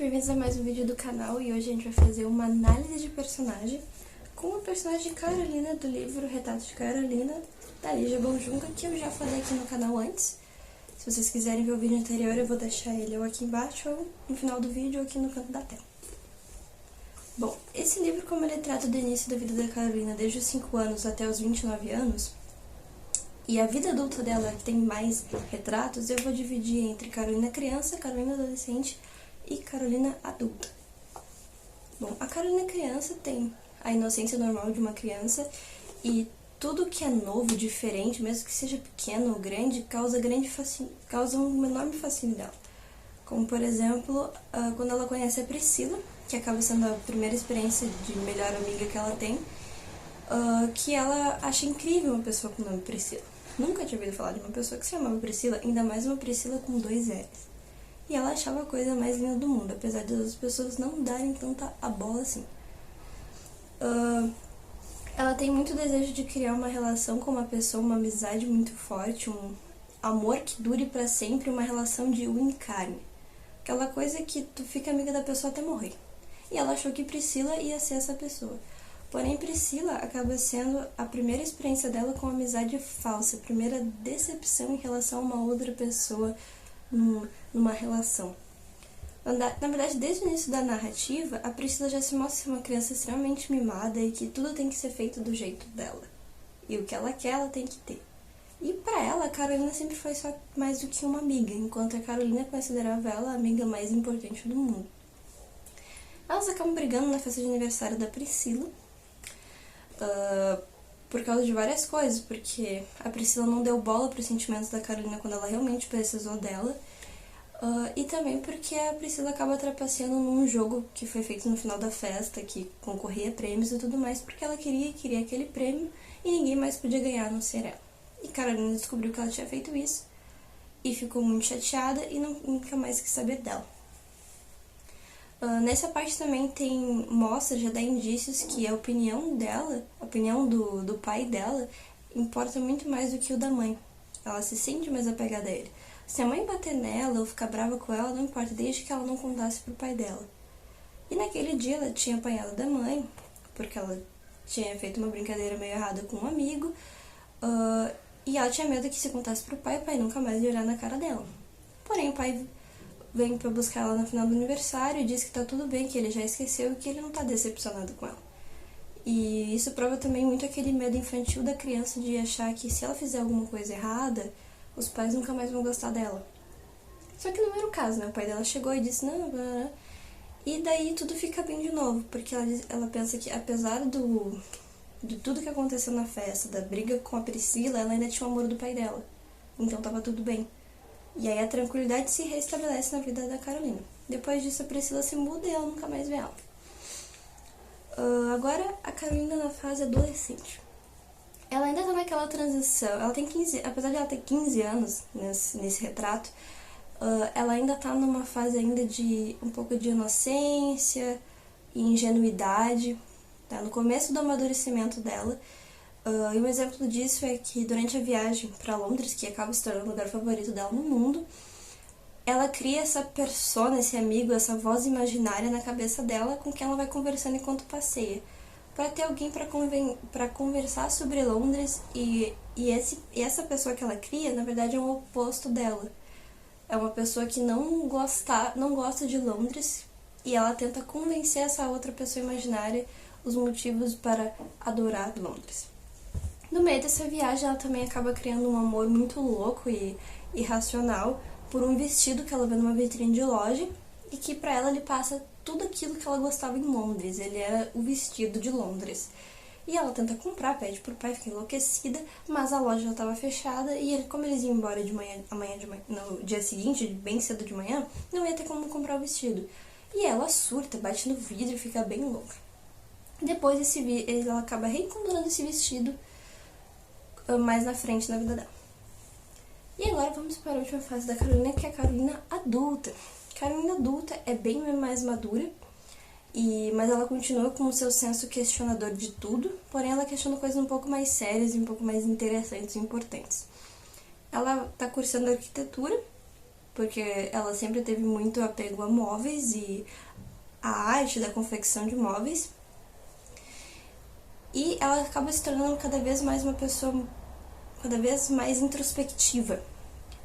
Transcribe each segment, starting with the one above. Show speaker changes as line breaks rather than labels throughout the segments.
bem-vindos a mais um vídeo do canal e hoje a gente vai fazer uma análise de personagem com a personagem Carolina do livro Retrato de Carolina, da Lígia Bonjunga, que eu já falei aqui no canal antes. Se vocês quiserem ver o vídeo anterior, eu vou deixar ele ou aqui embaixo, ou no final do vídeo, ou aqui no canto da tela. Bom, esse livro, como ele trata do início da vida da Carolina desde os 5 anos até os 29 anos, e a vida adulta dela que tem mais retratos, eu vou dividir entre Carolina criança, Carolina adolescente e Carolina adulta. Bom, a Carolina criança tem a inocência normal de uma criança e tudo que é novo, diferente, mesmo que seja pequeno ou grande, causa um enorme fascínio dela. Como, por exemplo, quando ela conhece a Priscila, que acaba sendo a primeira experiência de melhor amiga que ela tem, que ela acha incrível uma pessoa com o nome Priscila. Nunca tinha ouvido falar de uma pessoa que se chamava Priscila, ainda mais uma Priscila com 2 L's. E ela achava a coisa mais linda do mundo, apesar de as pessoas não darem tanta a bola assim. Ela tem muito desejo de criar uma relação com uma pessoa, uma amizade muito forte, um amor que dure pra sempre, uma relação de unha e carne. Aquela coisa que tu fica amiga da pessoa até morrer. E ela achou que Priscila ia ser essa pessoa. Porém, Priscila acaba sendo a primeira experiência dela com amizade falsa, a primeira decepção em relação a uma outra pessoa numa relação. Na verdade, desde o início da narrativa, a Priscila já se mostra ser uma criança extremamente mimada e que tudo tem que ser feito do jeito dela. E o que ela quer, ela tem que ter. E pra ela, a Carolina sempre foi só mais do que uma amiga, enquanto a Carolina considerava ela a amiga mais importante do mundo. Elas acabam brigando na festa de aniversário da Priscila, por causa de várias coisas, porque a Priscila não deu bola para os sentimentos da Carolina quando ela realmente precisou dela, e também porque a Priscila acaba trapaceando num jogo que foi feito no final da festa, que concorria a prêmios e tudo mais, porque ela queria aquele prêmio e ninguém mais podia ganhar a não ser ela. E Carolina descobriu que ela tinha feito isso e ficou muito chateada e nunca mais quis saber dela. Nessa parte também já dá indícios que a opinião dela, a opinião do pai dela, importa muito mais do que o da mãe. Ela se sente mais apegada a ele. Se a mãe bater nela ou ficar brava com ela, não importa, desde que ela não contasse pro pai dela. E naquele dia ela tinha apanhado da mãe, porque ela tinha feito uma brincadeira meio errada com um amigo, e ela tinha medo que se contasse pro pai, o pai nunca mais ia olhar na cara dela. Porém, o pai vem pra buscar ela no final do aniversário e diz que tá tudo bem, que ele já esqueceu e que ele não tá decepcionado com ela. E isso prova também muito aquele medo infantil da criança de achar que se ela fizer alguma coisa errada, os pais nunca mais vão gostar dela. Só que não era o caso, né? O pai dela chegou e disse, não, blá. E daí tudo fica bem de novo, porque ela pensa que apesar de tudo que aconteceu na festa, da briga com a Priscila, ela ainda tinha o amor do pai dela. Então tava tudo bem. E aí a tranquilidade se restabelece na vida da Carolina. Depois disso a Priscila se muda e ela nunca mais vê ela. Agora a Carolina na fase adolescente. Ela ainda tá naquela transição, ela tem 15, apesar de ela ter 15 anos nesse retrato, ela ainda tá numa fase ainda de um pouco de inocência e ingenuidade, tá? No começo do amadurecimento dela. E um exemplo disso é que durante a viagem para Londres, que acaba se tornando o lugar favorito dela no mundo, ela cria essa persona, esse amigo, essa voz imaginária na cabeça dela com quem ela vai conversando enquanto passeia, para ter alguém para conversar sobre Londres e essa pessoa que ela cria, na verdade, é o oposto dela. É uma pessoa que não gosta de Londres e ela tenta convencer essa outra pessoa imaginária os motivos para adorar Londres. No meio dessa viagem, ela também acaba criando um amor muito louco e irracional por um vestido que ela vê numa vitrine de loja e que pra ela ele passa tudo aquilo que ela gostava em Londres. Ele era o vestido de Londres. E ela tenta comprar, pede pro pai, fica enlouquecida, mas a loja já estava fechada e como eles iam embora no dia seguinte, bem cedo de manhã, não ia ter como comprar o vestido. E ela surta, bate no vidro e fica bem louca. Depois ela acaba reencontrando esse vestido mais na frente na vida dela. E agora vamos para a última fase da Carolina, que é a Carolina adulta. Carolina adulta é bem mais madura, mas ela continua com o seu senso questionador de tudo, porém ela questiona coisas um pouco mais sérias e um pouco mais interessantes e importantes. Ela está cursando arquitetura porque ela sempre teve muito apego a móveis e a arte da confecção de móveis. E ela acaba se tornando cada vez mais uma pessoa cada vez mais introspectiva.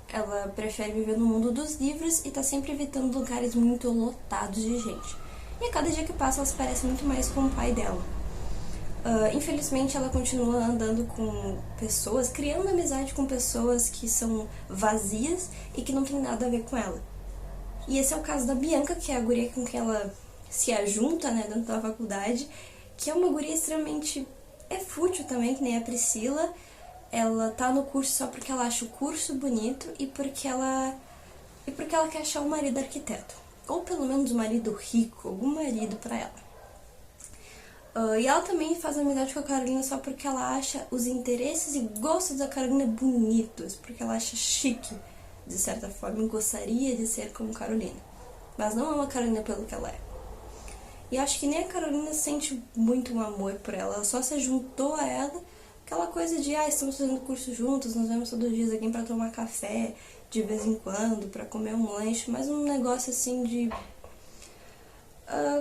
Ela prefere viver no mundo dos livros e tá sempre evitando lugares muito lotados de gente. E a cada dia que passa ela se parece muito mais com o pai dela. Infelizmente ela continua andando com pessoas, criando amizade com pessoas que são vazias e que não tem nada a ver com ela. E esse é o caso da Bianca, que é a guria com quem ela se ajunta, né, dentro da faculdade, que é uma guria extremamente fútil também, que nem a Priscila. Ela tá no curso só porque ela acha o curso bonito e porque ela quer achar um marido arquiteto. Ou pelo menos um marido rico, algum marido pra ela. E ela também faz amizade com a Carolina só porque ela acha os interesses e gostos da Carolina bonitos, porque ela acha chique, de certa forma, e gostaria de ser como Carolina. Mas não ama a Carolina pelo que ela é. E acho que nem a Carolina sente muito um amor por ela só se juntou a ela, aquela coisa de, estamos fazendo curso juntos, nos vemos todos os dias aqui pra tomar café, de vez em quando, pra comer um lanche, mas um negócio assim de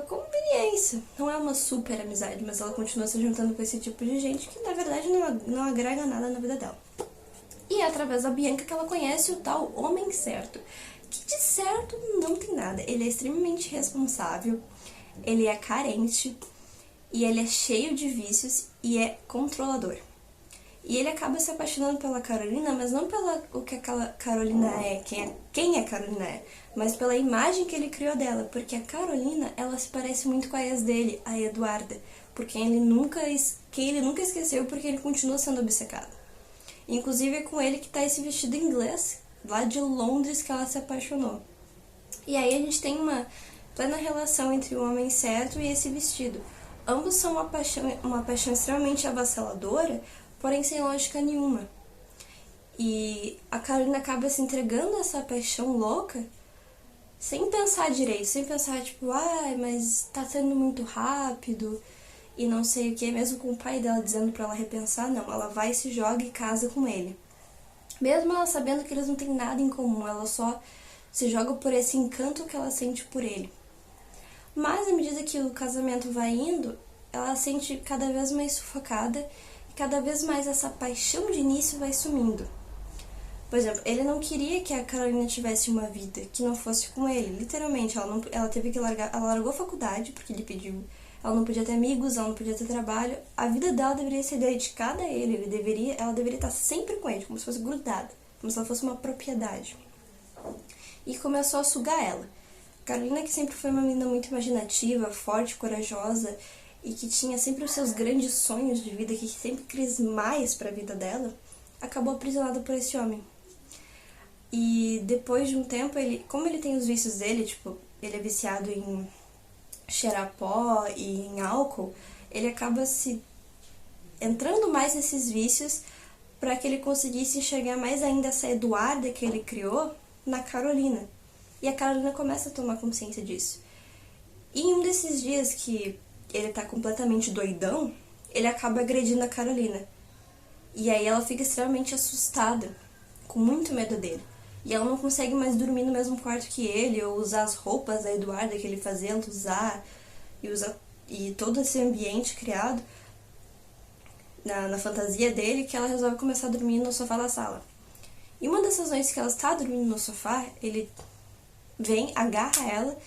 conveniência. Não é uma super amizade, mas ela continua se juntando com esse tipo de gente que na verdade não agrega nada na vida dela. E é através da Bianca que ela conhece o tal homem certo, que de certo não tem nada. Ele é extremamente responsável, ele é carente, e ele é cheio de vícios e é controlador. E ele acaba se apaixonando pela Carolina, mas não pela o que aquela Carolina é, quem a Carolina é, mas pela imagem que ele criou dela, porque a Carolina, ela se parece muito com a ex dele, a Eduarda, porque ele nunca esqueceu, porque ele continua sendo obcecado. Inclusive é com ele que tá esse vestido inglês, lá de Londres, que ela se apaixonou. E aí a gente tem uma plena relação entre o homem certo e esse vestido. Ambos são uma paixão extremamente avassaladora, porém sem lógica nenhuma. E a Carolina acaba se entregando a essa paixão louca sem pensar direito, sem pensar tipo, mas tá sendo muito rápido e não sei o que, mesmo com o pai dela dizendo pra ela repensar, não, ela vai, se joga e casa com ele. Mesmo ela sabendo que eles não têm nada em comum, ela só se joga por esse encanto que ela sente por ele. Mas à medida que o casamento vai indo, ela se sente cada vez mais sufocada e cada vez mais essa paixão de início vai sumindo. Por exemplo, ele não queria que a Carolina tivesse uma vida que não fosse com ele, literalmente. Ela teve que largar, ela largou a faculdade porque ele pediu. Ela não podia ter amigos, ela não podia ter trabalho. A vida dela deveria ser dedicada a ele, ela deveria estar sempre com ele, como se fosse grudada, como se ela fosse uma propriedade. E começou a sugar ela. Carolina, que sempre foi uma menina muito imaginativa, forte, corajosa e que tinha sempre os seus grandes sonhos de vida, que sempre quis mais para a vida dela, acabou aprisionada por esse homem. E depois de um tempo, como ele tem os vícios dele, tipo, ele é viciado em cheirar pó e em álcool, ele acaba se entrando mais nesses vícios para que ele conseguisse enxergar mais ainda essa Eduarda que ele criou na Carolina. E a Carolina começa a tomar consciência disso. E em um desses dias que ele tá completamente doidão, ele acaba agredindo a Carolina. E aí ela fica extremamente assustada, com muito medo dele. E ela não consegue mais dormir no mesmo quarto que ele, ou usar as roupas da Eduarda que ele fazia usar, e todo esse ambiente criado na fantasia dele, que ela resolve começar a dormir no sofá da sala. E uma dessas noites que ela está dormindo no sofá, ele vem, agarra ela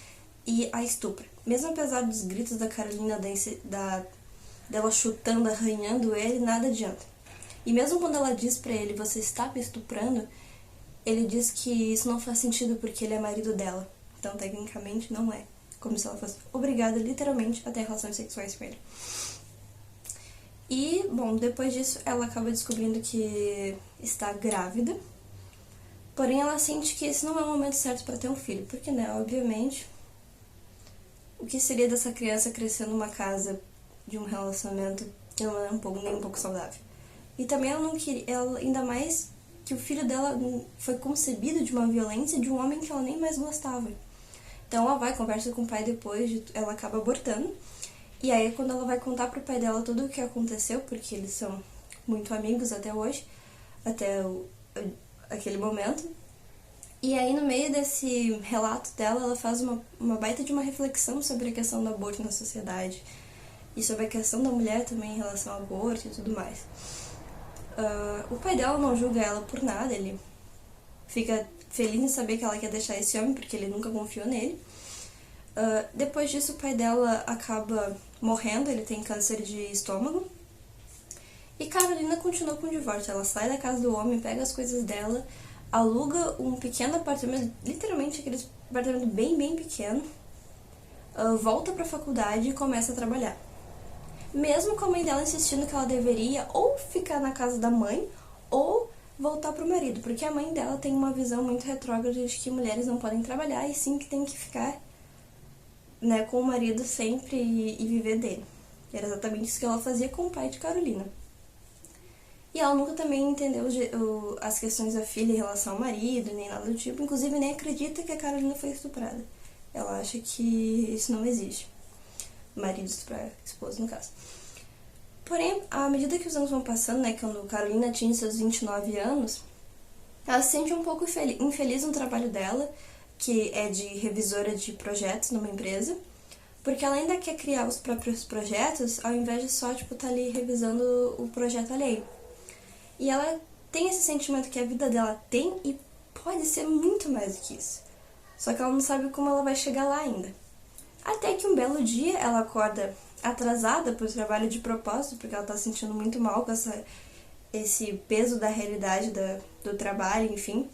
e a estupra. Mesmo apesar dos gritos da Carolina, dela chutando, arranhando ele, nada adianta. E mesmo quando ela diz pra ele, você está me estuprando, ele diz que isso não faz sentido porque ele é marido dela. Então, tecnicamente, não é. Como se ela fosse obrigada, literalmente, a ter relações sexuais com ele. E, bom, depois disso, ela acaba descobrindo que está grávida. Porém, ela sente que esse não é o momento certo para ter um filho. Porque, né, obviamente, o que seria dessa criança crescer numa casa de um relacionamento que não é nem um pouco saudável? E também ela não queria, ainda mais que o filho dela foi concebido de uma violência de um homem que ela nem mais gostava. Então ela vai, conversa com o pai depois, ela acaba abortando. E aí quando ela vai contar pro pai dela tudo o que aconteceu, porque eles são muito amigos até hoje, até aquele momento, E aí, no meio desse relato dela, ela faz uma baita de uma reflexão sobre a questão do aborto na sociedade. E sobre a questão da mulher também em relação ao aborto e tudo mais. O pai dela não julga ela por nada, ele fica feliz em saber que ela quer deixar esse homem, porque ele nunca confiou nele. Depois disso, o pai dela acaba morrendo, ele tem câncer de estômago. E Carolina continua com o divórcio, ela sai da casa do homem, pega as coisas dela, aluga um pequeno apartamento, literalmente aquele apartamento bem, bem pequeno, volta pra faculdade e começa a trabalhar. Mesmo com a mãe dela insistindo que ela deveria ou ficar na casa da mãe ou voltar pro marido, porque a mãe dela tem uma visão muito retrógrada de que mulheres não podem trabalhar e sim que tem que ficar, né, com o marido sempre e viver dele. E era exatamente isso que ela fazia com o pai de Carolina. E ela nunca também entendeu as questões da filha em relação ao marido, nem nada do tipo. Inclusive, nem acredita que a Carolina foi estuprada. Ela acha que isso não existe. Marido estuprar esposa, no caso. Porém, à medida que os anos vão passando, né, quando Carolina atinge seus 29 anos, ela se sente um pouco infeliz no trabalho dela, que é de revisora de projetos numa empresa, porque ela ainda quer criar os próprios projetos, ao invés de só, tipo, tá ali revisando o projeto alheio. E ela tem esse sentimento que a vida dela tem e pode ser muito mais do que isso. Só que ela não sabe como ela vai chegar lá ainda. Até que um belo dia ela acorda atrasada pro trabalho de propósito, porque ela tá se sentindo muito mal com esse peso da realidade do trabalho, enfim.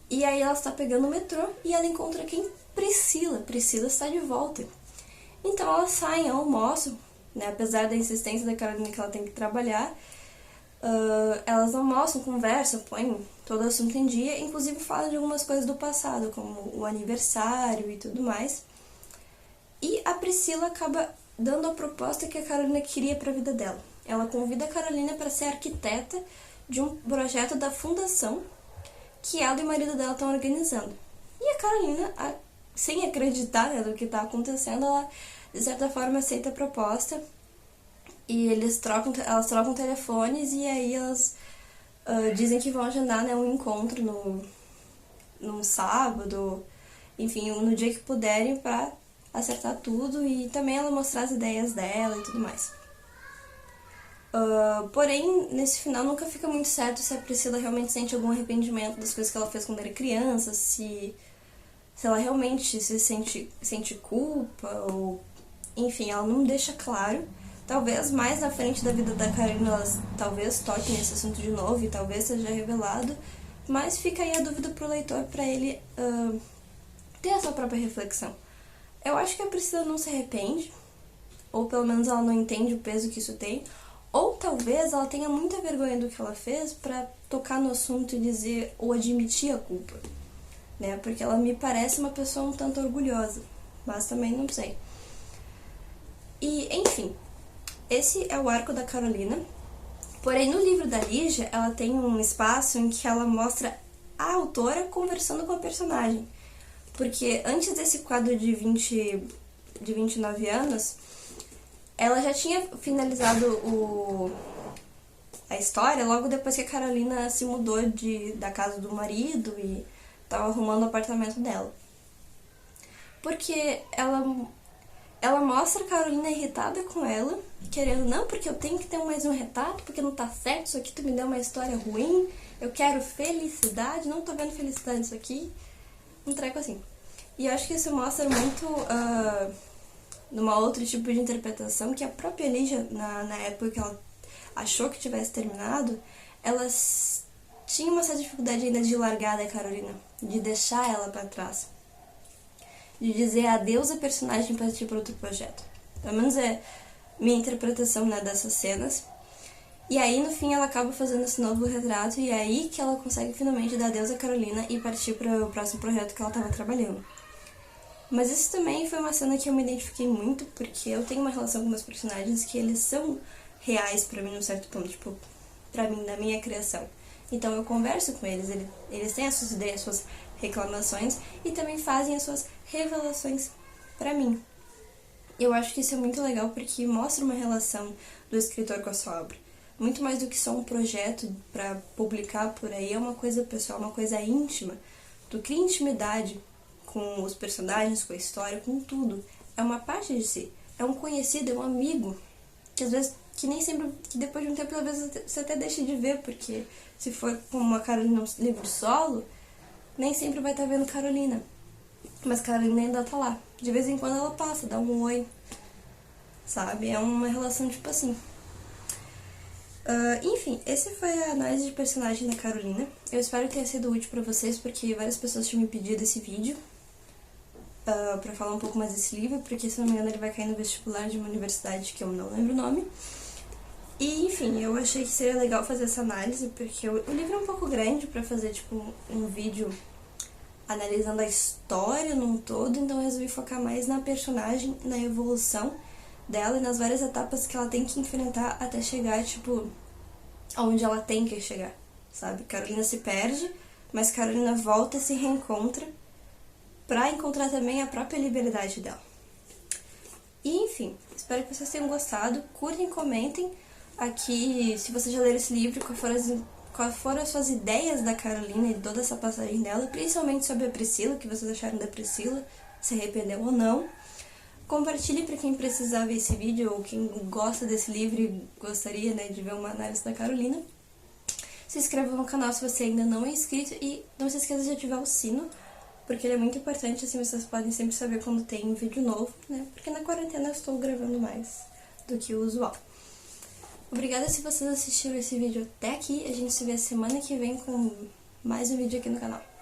E aí ela está pegando o metrô e ela encontra quem? Priscila. Priscila está de volta. Então ela sai ao almoço, né, apesar da insistência da Carolina que ela tem que trabalhar. Elas almoçam, conversam, põem todo o assunto em dia, inclusive falam de algumas coisas do passado, como o aniversário e tudo mais. E a Priscila acaba dando a proposta que a Carolina queria para a vida dela. Ela convida a Carolina para ser arquiteta de um projeto da fundação que ela e o marido dela estão organizando. E a Carolina, sem acreditar, né, no que está acontecendo, ela de certa forma aceita a proposta. E elas trocam telefones e aí elas dizem que vão agendar, né, um encontro num sábado, enfim, no dia que puderem, pra acertar tudo e também ela mostrar as ideias dela e tudo mais. Porém, nesse final nunca fica muito certo se a Priscila realmente sente algum arrependimento das coisas que ela fez quando era criança, se ela realmente se sente culpa, ou enfim, ela não deixa claro. Talvez mais na frente da vida da Carolina elas talvez toquem nesse assunto de novo e talvez seja revelado, mas fica aí a dúvida pro leitor para ele ter a sua própria reflexão. Eu acho que a Priscila não se arrepende, ou pelo menos ela não entende o peso que isso tem, ou talvez ela tenha muita vergonha do que ela fez para tocar no assunto e dizer ou admitir a culpa, né? Porque ela me parece uma pessoa um tanto orgulhosa, mas também não sei. E, enfim, esse é o arco da Carolina. Porém, no livro da Lígia, ela tem um espaço em que ela mostra a autora conversando com a personagem. Porque antes desse quadro de 29 anos, ela já tinha finalizado a história logo depois que a Carolina se mudou da casa do marido e estava arrumando o apartamento dela. Porque ela mostra a Carolina irritada com ela, querendo, não, porque eu tenho que ter mais um retrato, porque não tá certo, isso aqui tu me deu uma história ruim, eu quero felicidade, não tô vendo felicidade nisso aqui. Um treco assim. E eu acho que isso mostra muito numa outro tipo de interpretação, que a própria Lígia, na época que ela achou que tivesse terminado, ela tinha uma certa dificuldade ainda de largar da Carolina, de deixar ela pra trás, de dizer adeus à personagem para partir para outro projeto. Pelo menos é minha interpretação, né, dessas cenas. E aí, no fim, ela acaba fazendo esse novo retrato e é aí que ela consegue finalmente dar adeus a Carolina e partir para o próximo projeto que ela estava trabalhando. Mas isso também foi uma cena que eu me identifiquei muito, porque eu tenho uma relação com meus personagens que eles são reais para mim num certo ponto, tipo, pra mim, na minha criação. Então eu converso com eles, eles têm as suas ideias, as suas reclamações e também fazem as suas revelações pra mim. Eu acho que isso é muito legal porque mostra uma relação do escritor com a sua obra. Muito mais do que só um projeto para publicar por aí, é uma coisa pessoal, uma coisa íntima, tu cria intimidade com os personagens, com a história, com tudo. É uma parte de si. É um conhecido, é um amigo, que às vezes, que nem sempre, que depois de um tempo, às vezes você até deixa de ver, porque se for como uma Carolina um livro solo, nem sempre vai estar vendo Carolina. Mas Carolina ainda tá lá. De vez em quando ela passa, dá um oi, sabe? É uma relação tipo assim. Enfim, esse foi a análise de personagem da Carolina. Eu espero que tenha sido útil pra vocês, porque várias pessoas tinham me pedido esse vídeo pra falar um pouco mais desse livro, porque se não me engano ele vai cair no vestibular de uma universidade que eu não lembro o nome. E enfim, eu achei que seria legal fazer essa análise, porque o livro é um pouco grande pra fazer tipo um vídeo analisando a história num todo, então eu resolvi focar mais na personagem, na evolução dela e nas várias etapas que ela tem que enfrentar até chegar, tipo, aonde ela tem que chegar, sabe? Carolina se perde, mas Carolina volta e se reencontra pra encontrar também a própria liberdade dela. E enfim, espero que vocês tenham gostado, curtem, comentem aqui se vocês já leram esse livro, quais foram as suas ideias da Carolina e toda essa passagem dela, principalmente sobre a Priscila, o que vocês acharam da Priscila, se arrependeu ou não. Compartilhe para quem precisar ver esse vídeo ou quem gosta desse livro e gostaria, né, de ver uma análise da Carolina. Se inscreva no canal se você ainda não é inscrito e não se esqueça de ativar o sino, porque ele é muito importante, assim vocês podem sempre saber quando tem um vídeo novo, né, porque na quarentena eu estou gravando mais do que o usual. Obrigada se vocês assistiram esse vídeo até aqui, a gente se vê semana que vem com mais um vídeo aqui no canal.